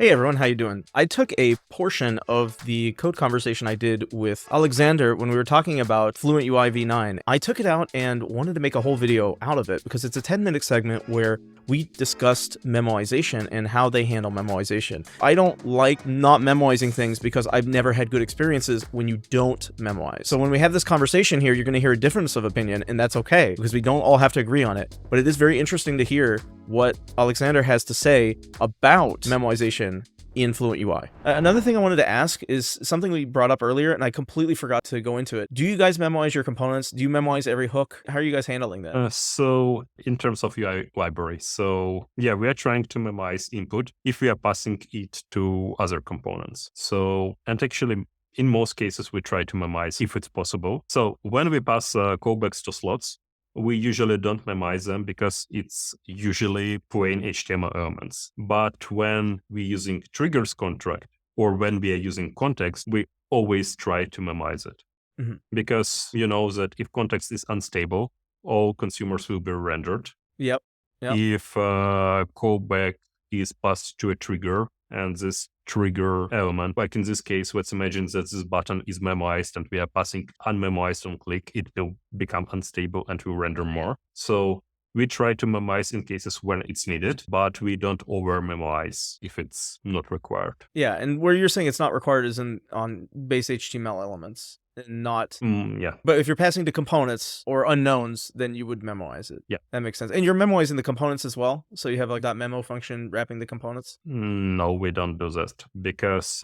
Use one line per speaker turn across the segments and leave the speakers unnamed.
Hey everyone, how you doing? I took a portion of the code conversation I did with Oleksandr when we were talking about Fluent UI v9. I took it out and wanted to make a whole video out of it because it's a 10-minute segment where we discussed memoization and how they handle memoization. I don't like not memoizing things because I've never had good experiences when you don't memoize. So when we have this conversation here, you're going to hear a difference of opinion, and that's okay because we don't all have to agree on it. But it is very interesting to hear what Oleksandr has to say about memoization in Fluent UI. Another thing I wanted to ask is something we brought up earlier, and I completely forgot to go into it. Do you guys memoize your components? Do you memoize every hook? How are you guys handling that?
So in terms of UI library, we are trying to memoize input if we are passing it to other components. And actually, in most cases, we try to memoize if it's possible. So when we pass callbacks to slots, we usually don't memoize them because it's usually plain HTML elements. But when we're using triggers contract or when we are using context, we always try to memoize it. Mm-hmm. Because you know that if context is unstable, all consumers will be rendered.
Yep.
If callback is passed to a trigger and this trigger element, like in this case, let's imagine that this button is memoized and we are passing unmemoized on click, it will become unstable and will render more. So we try to memoize in cases when it's needed, but we don't over memoize if it's not required.
Yeah, and where you're saying it's not required is on base HTML elements. Not But if you're passing to components or unknowns, then you would memoize it.
Yeah,
that makes sense. And you're memoizing the components as well, so you have like that memo function wrapping the components.
No, we don't do that because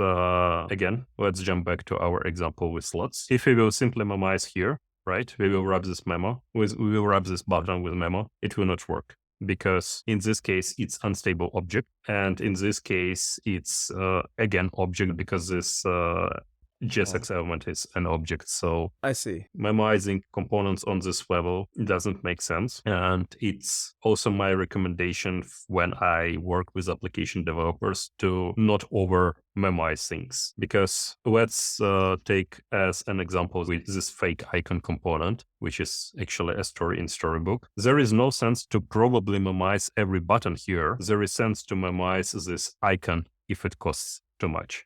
again, let's jump back to our example with slots. If we will simply memoize here, right, we will wrap this button with memo, it will not work. Because in this case, it's unstable object. And in this case, it's again object because this JSX element is an object. So
I see.
Memoizing components on this level doesn't make sense. And it's also my recommendation when I work with application developers to not over memoize things. Because let's take as an example with this fake icon component, which is actually a story in Storybook. There is no sense to probably memoize every button here. There is sense to memoize this icon if it costs too much.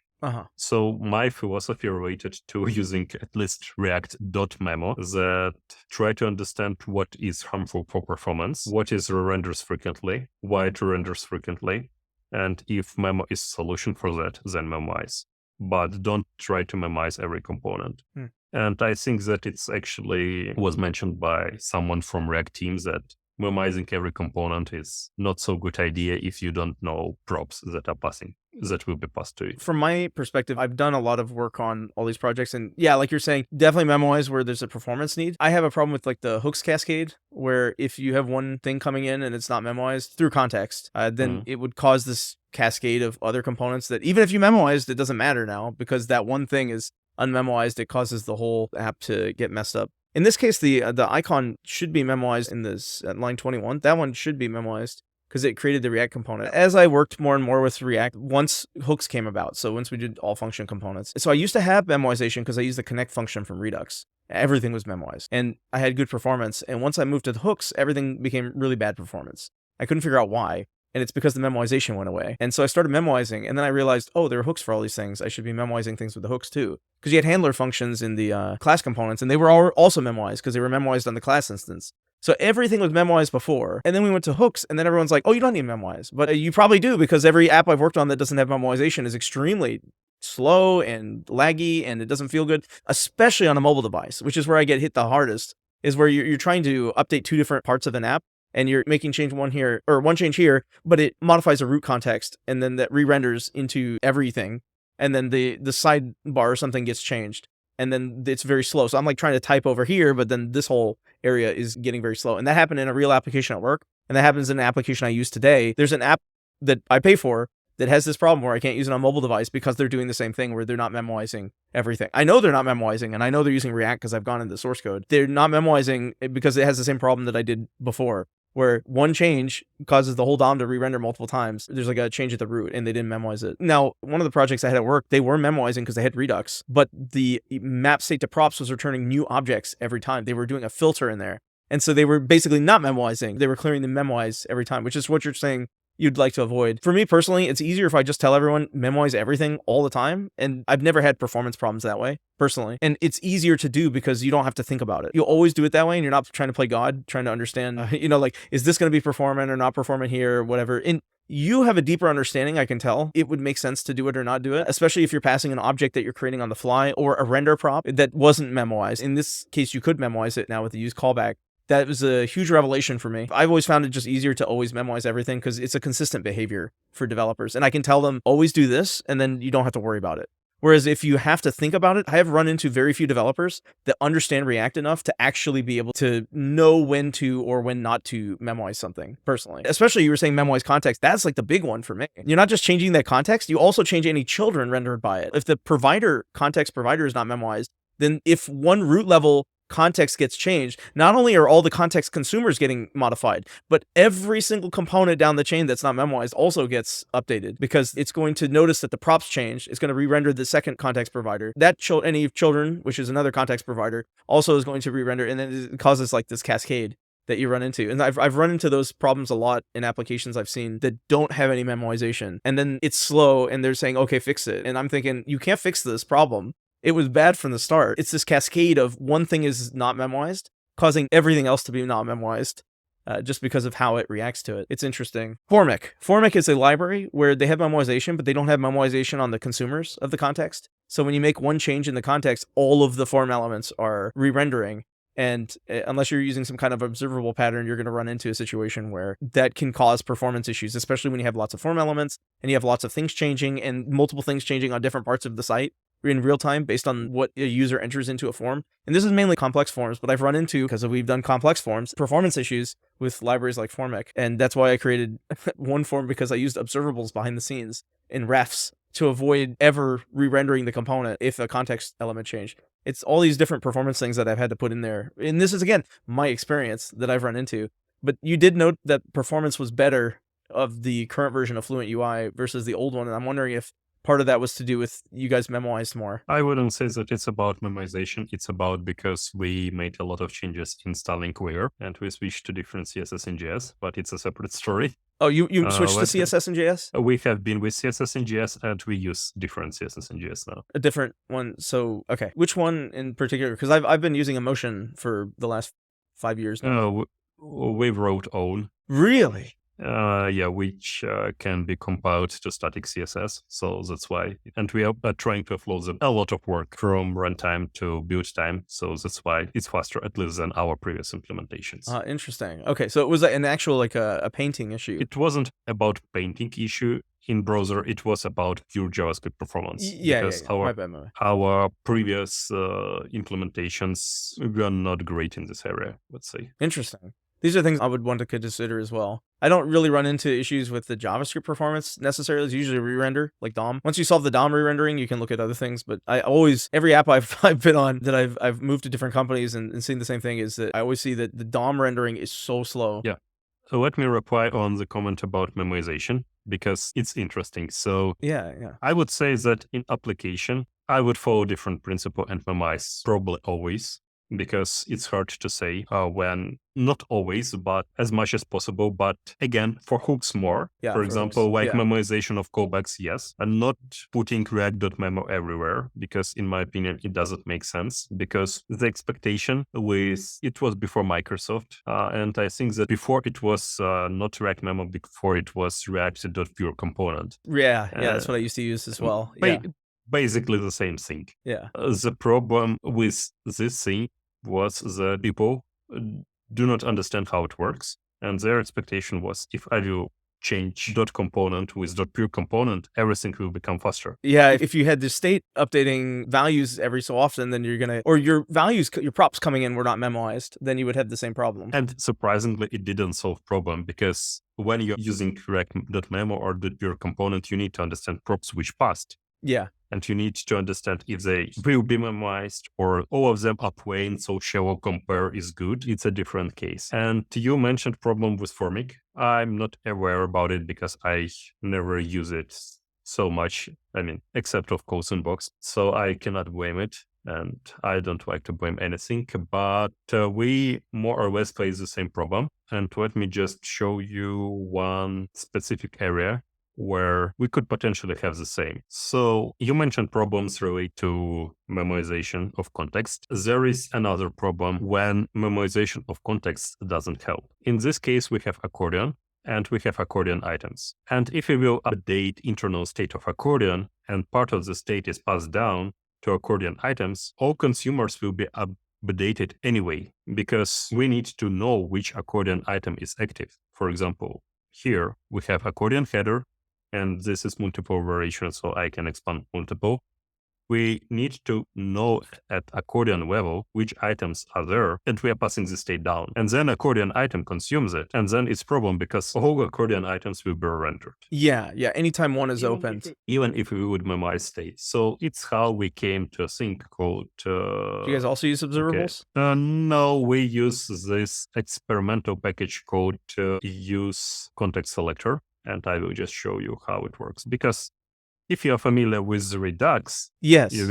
So my philosophy related to using at least React.memo that try to understand what is harmful for performance, what is re-renders frequently, why it renders frequently, and if memo is solution for that, then memoize. But don't try to memoize every component. And I think that it's actually was mentioned by someone from React team that memoizing every component is not so good idea if you don't know props that will be passed to you.
From my perspective, I've done a lot of work on all these projects, and yeah, like you're saying, definitely memoize where there's a performance need. I have a problem with like the hooks cascade, where if you have one thing coming in and it's not memoized through context, then it would cause this cascade of other components that even if you memoized, it doesn't matter now because that one thing is unmemoized. It causes the whole app to get messed up. In this case, the icon should be memoized in this at line 21. That one should be memoized because it created the React component. As I worked more and more with React, once hooks came about, so once we did all function components. So I used to have memoization because I used the connect function from Redux. Everything was memoized and I had good performance. And once I moved to the hooks, everything became really bad performance. I couldn't figure out why. And it's because the memoization went away. And so I started memoizing, and then I realized, oh, there are hooks for all these things. I should be memoizing things with the hooks too. Because you had handler functions in the class components, and they were also memoized because they were memoized on the class instance. So everything was memoized before, and then we went to hooks, and then everyone's like, oh, you don't need memoize. But you probably do, because every app I've worked on that doesn't have memoization is extremely slow and laggy, and it doesn't feel good, especially on a mobile device, which is where I get hit the hardest, is where you're trying to update two different parts of an app. And you're making change one here, or one change here, but it modifies a root context, and then that re-renders into everything. And then the sidebar or something gets changed, and then it's very slow. So I'm like trying to type over here, but then this whole area is getting very slow. And that happened in a real application at work, and that happens in an application I use today. There's an app that I pay for that has this problem where I can't use it on a mobile device because they're doing the same thing where they're not memoizing everything. I know they're not memoizing, and I know they're using React because I've gone into the source code. They're not memoizing because it has the same problem that I did before, where one change causes the whole DOM to re-render multiple times. There's like a change at the root, and they didn't memoize it. Now, one of the projects I had at work, they were memoizing because they had Redux, but the map state to props was returning new objects every time. They were doing a filter in there. And so they were basically not memoizing. They were clearing the memoize every time, which is what you're saying you'd like to avoid. For me personally, it's easier if I just tell everyone memoize everything all the time, and I've never had performance problems that way personally. And it's easier to do because you don't have to think about it. You'll always do it that way, and you're not trying to play God, trying to understand, like, is this going to be performant or not performant here or whatever. And you have a deeper understanding, I can tell. It would make sense to do it or not do it, especially if you're passing an object that you're creating on the fly or a render prop that wasn't memoized. In this case, you could memoize it now with the use callback. That was a huge revelation for me. I've always found it just easier to always memoize everything because it's a consistent behavior for developers. And I can tell them, always do this, and then you don't have to worry about it. Whereas if you have to think about it, I have run into very few developers that understand React enough to actually be able to know when to or when not to memoize something personally. Especially you were saying memoize context. That's like the big one for me. You're not just changing that context, you also change any children rendered by it. If the context provider is not memoized, then if one root level context gets changed, not only are all the context consumers getting modified, but every single component down the chain that's not memoized also gets updated because it's going to notice that the props changed. It's going to re-render the second context provider. Any children, which is another context provider, also is going to re-render, and then it causes like this cascade that you run into. And I've run into those problems a lot in applications I've seen that don't have any memoization. And then it's slow and they're saying, okay, fix it. And I'm thinking, you can't fix this problem. It was bad from the start. It's this cascade of one thing is not memoized, causing everything else to be not memoized, just because of how it reacts to it. It's interesting. Formic. Formic is a library where they have memoization, but they don't have memoization on the consumers of the context. So when you make one change in the context, all of the form elements are re-rendering. And unless you're using some kind of observable pattern, you're going to run into a situation where that can cause performance issues, especially when you have lots of form elements and you have lots of things changing and multiple things changing on different parts of the site in real time based on what a user enters into a form. And this is mainly complex forms, but I've run into, because we've done complex forms, performance issues with libraries like Formic. And that's why I created one form, because I used observables behind the scenes in refs to avoid ever re-rendering the component if a context element changed. It's all these different performance things that I've had to put in there. And this is, again, my experience that I've run into. But you did note that performance was better of the current version of Fluent UI versus the old one. And I'm wondering if part of that was to do with you guys memoized more.
I wouldn't say that it's about memoization. It's about because we made a lot of changes installing Queer and we switched to different CSS and JS, but it's a separate story.
Oh, you switched to CSS and JS?
We have been with CSS and JS, and we use different CSS and JS now.
A different one. So, okay. Which one in particular? Because I've been using Emotion for the last 5 years now.
We wrote own.
Really?
Which can be compiled to static CSS. So that's why. And we are trying to offload a lot of work from runtime to build time. So that's why it's faster, at least than our previous implementations.
Interesting. Okay, so it was an actual, like a painting issue.
It wasn't about painting issue in browser. It was about pure JavaScript performance. Because our previous implementations were not great in this area, let's say.
Interesting. These are things I would want to consider as well. I don't really run into issues with the JavaScript performance necessarily. It's usually re-render, like DOM. Once you solve the DOM re-rendering, you can look at other things. But every app I've been on that I've moved to different companies and seen the same thing, is that I always see that the DOM rendering is so slow.
Yeah. So let me reply on the comment about memoization, because it's interesting. So
yeah,
I would say that in application, I would follow different principle and memoize probably always, because it's hard to say when, not always, but as much as possible. But again, for hooks more, for example, memoization of callbacks, yes, and not putting react.memo everywhere, because in my opinion, it doesn't make sense, because the expectation it was before Microsoft. And I think that before it was not React memo, before it was react.pure component.
Yeah, that's what I used to use as well.
Basically the same thing.
Yeah.
The problem with this thing was that people do not understand how it works, and their expectation was, if I will change dot component with dot pure component, everything will become faster.
Yeah, if you had the state updating values every so often, then or your props coming in were not memoized, then you would have the same problem.
And surprisingly, it didn't solve problem, because when you're using react.memo or dot pure component, you need to understand props which passed.
Yeah.
And you need to understand if they will be memoized or all of them are plain, so shallow compare is good. It's a different case. And you mentioned problem with Formic. I'm not aware about it because I never use it so much. I mean, except of course in box. So I cannot blame it. and I don't like to blame anything, but we more or less face the same problem. And let me just show you one specific area where we could potentially have the same. So you mentioned problems related to memoization of context. There is another problem when memoization of context doesn't help. In this case, we have accordion, and we have accordion items. And if we will update internal state of accordion, and part of the state is passed down to accordion items, all consumers will be updated anyway, because we need to know which accordion item is active. For example, here we have accordion header, and this is multiple variations, so I can expand multiple. We need to know at accordion level which items are there, and we are passing the state down. And then accordion item consumes it, and then it's problem because all accordion items will be rendered.
Yeah. Anytime one is opened.
Even if we would memoize state. So it's how we came to a thing called...
Do you guys also use observables?
No, we use this experimental package called use context selector, and I will just show you how it works. Because if you are familiar with Redux,
yes,
you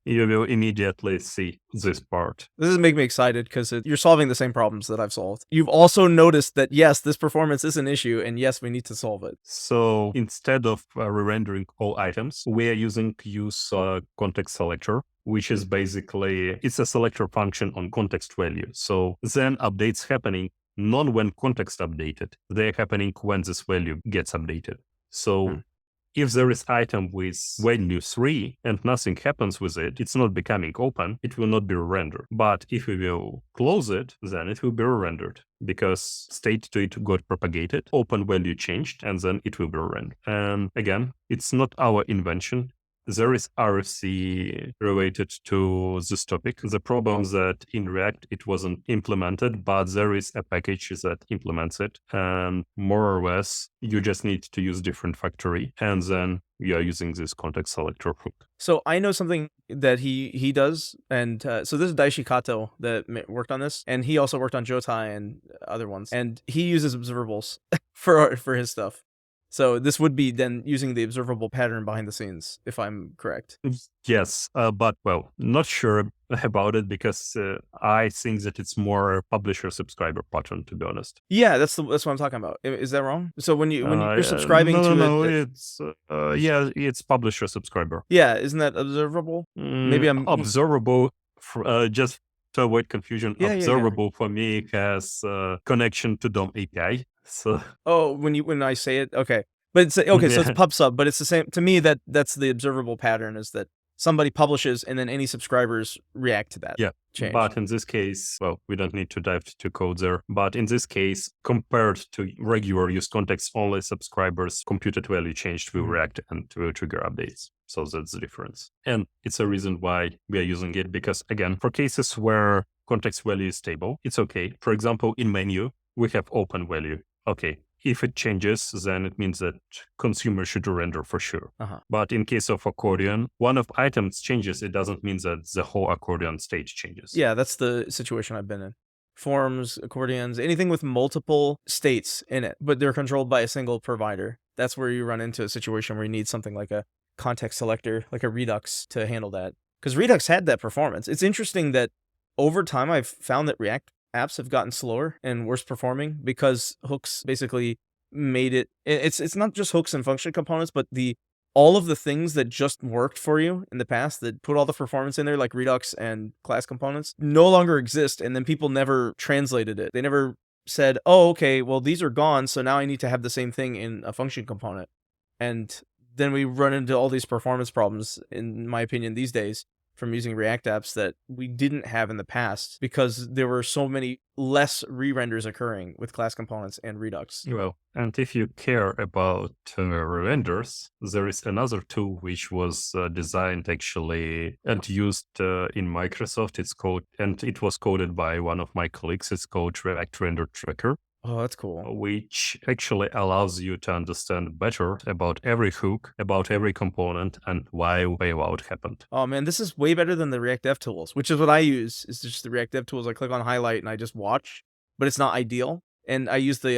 will immediately see this part.
This is making me excited because you're solving the same problems that I've solved. You've also noticed that, yes, this performance is an issue, and yes, we need to solve it.
So instead of re-rendering all items, we are using use context selector, which is basically, it's a selector function on context value. So then updates happening not when context updated, they're happening when this value gets updated. So if there is item with value 3 and nothing happens with it, it's not becoming open, it will not be rendered. But if we will close it, then it will be rendered because state to it got propagated, open value changed, and then it will be rendered. And again, it's not our invention. There is RFC related to this topic. The problem is that in React, it wasn't implemented, but there is a package that implements it. And more or less, you just need to use different factory. And then you are using this context selector hook.
So I know something that he does. And so this is Daishi Kato that worked on this. And he also worked on Jotai and other ones. And he uses observables for his stuff. So this would be then using the observable pattern behind the scenes, if I'm correct.
Yes, but well, not sure about it because I think that it's more publisher-subscriber pattern, to be honest.
Yeah, that's what I'm talking about. Is that wrong? So when you're subscribing
to it's publisher-subscriber.
Yeah, isn't that observable? Maybe I'm
observable. Just to avoid confusion, observable for me has connection to DOM API. So
when I say it, okay, but it's okay. So it's pub sub, but it's the same to me. That's the observable pattern is that somebody publishes and then any subscribers react to that.
Yeah,
change.
But in this case, well, we don't need to dive to code there. But in this case, compared to regular use context, only subscribers' computed value changed will react and will trigger updates. So that's the difference, and it's a reason why we are using it because again, for cases where context value is stable, it's okay. For example, in menu we have open value. Okay, if it changes, then it means that consumer should render for sure. But in case of accordion, one of items changes, it doesn't mean that the whole accordion state changes.
Yeah, that's the situation I've been in. Forms, accordions, anything with multiple states in it, but they're controlled by a single provider. That's where you run into a situation where you need something like a context selector, like a Redux to handle that. Because Redux had that performance. It's interesting that over time I've found that React apps have gotten slower and worse performing because hooks basically made it's not just hooks and function components, but all of the things that just worked for you in the past that put all the performance in there, like Redux and class components, no longer exist. And then people never translated it. They never said, oh, okay, well, these are gone, so now I need to have the same thing in a function component. And then we run into all these performance problems, in my opinion, these days, from using React apps that we didn't have in the past because there were so many less re-renders occurring with class components and Redux.
Well, and if you care about re-renders, there is another tool which was designed actually and used in Microsoft. It was coded by one of my colleagues. It's called React Render Tracker.
Oh, that's cool.
Which actually allows you to understand better about every hook, about every component, and why bailout happened.
Oh man, this is way better than the React Dev Tools, which is what I use. It's just the React Dev Tools. I click on highlight and I just watch, but it's not ideal. And I use the,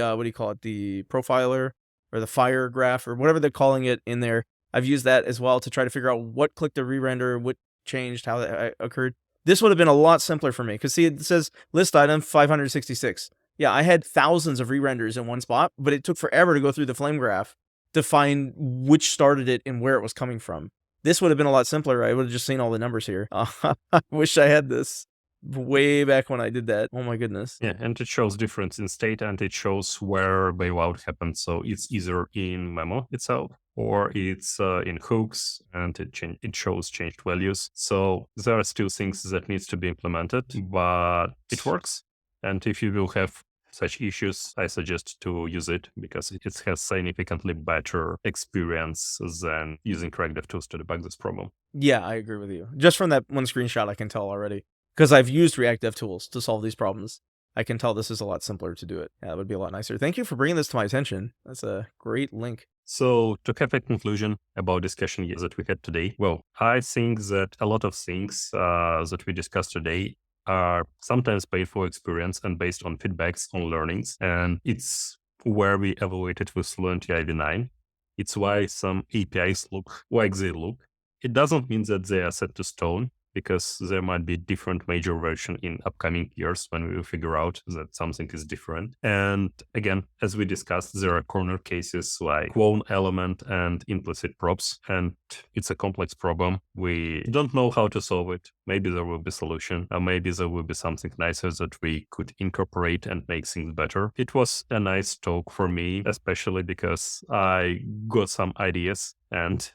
the profiler or the fire graph or whatever they're calling it in there. I've used that as well to try to figure out what clicked a re-render, what changed, how that occurred. This would have been a lot simpler for me because see, it says list item 566. Yeah, I had thousands of re-renders in one spot, but it took forever to go through the flame graph to find which started it and where it was coming from. This would have been a lot simpler. I would have just seen all the numbers here. I wish I had this way back when I did that. Oh my goodness.
Yeah, and it shows difference in state and it shows where bailout happened. So it's either in memo itself or it's in hooks and it shows changed values. So there are still things that needs to be implemented, but it works. And if you will have such issues, I suggest to use it because it has significantly better experience than using React DevTools to debug this problem.
Yeah, I agree with you. Just from that one screenshot, I can tell already. Because I've used React DevTools to solve these problems. I can tell this is a lot simpler to do it. Yeah, it would be a lot nicer. Thank you for bringing this to my attention. That's a great link.
So to have a conclusion about discussion that we had today, well, I think that a lot of things that we discussed today are sometimes painful experience and based on feedbacks, on learnings. And it's where we evaluated with Fluent UI v9. It's why some APIs look like they look. It doesn't mean that they are set to stone, because there might be different major version in upcoming years when we will figure out that something is different. And again, as we discussed, there are corner cases like clone element and implicit props, and it's a complex problem. We don't know how to solve it. Maybe there will be a solution, or maybe there will be something nicer that we could incorporate and make things better. It was a nice talk for me, especially because I got some ideas and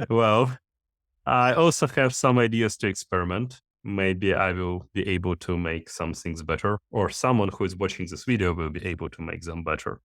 well, I also have some ideas to experiment. Maybe I will be able to make some things better, or someone who is watching this video will be able to make them better.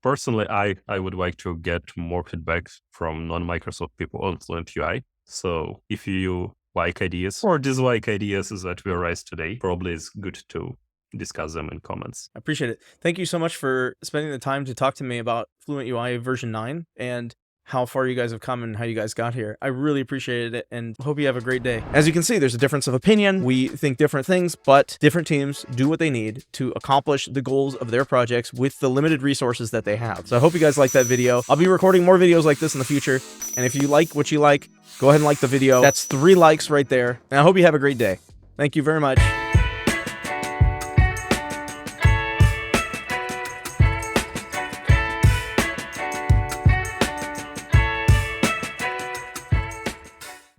Personally, I would like to get more feedback from non-Microsoft people on Fluent UI. So if you like ideas or dislike ideas that we raised today, probably it's good to discuss them in comments.
I appreciate it. Thank you so much for spending the time to talk to me about Fluent UI version 9 and how far you guys have come and how you guys got here. I really appreciated it and hope you have a great day. As you can see, there's a difference of opinion. We think different things, but different teams do what they need to accomplish the goals of their projects with the limited resources that they have. So I hope you guys like that video. I'll be recording more videos like this in the future. And if you like what you like, go ahead and like the video. That's 3 likes right there. And I hope you have a great day. Thank you very much.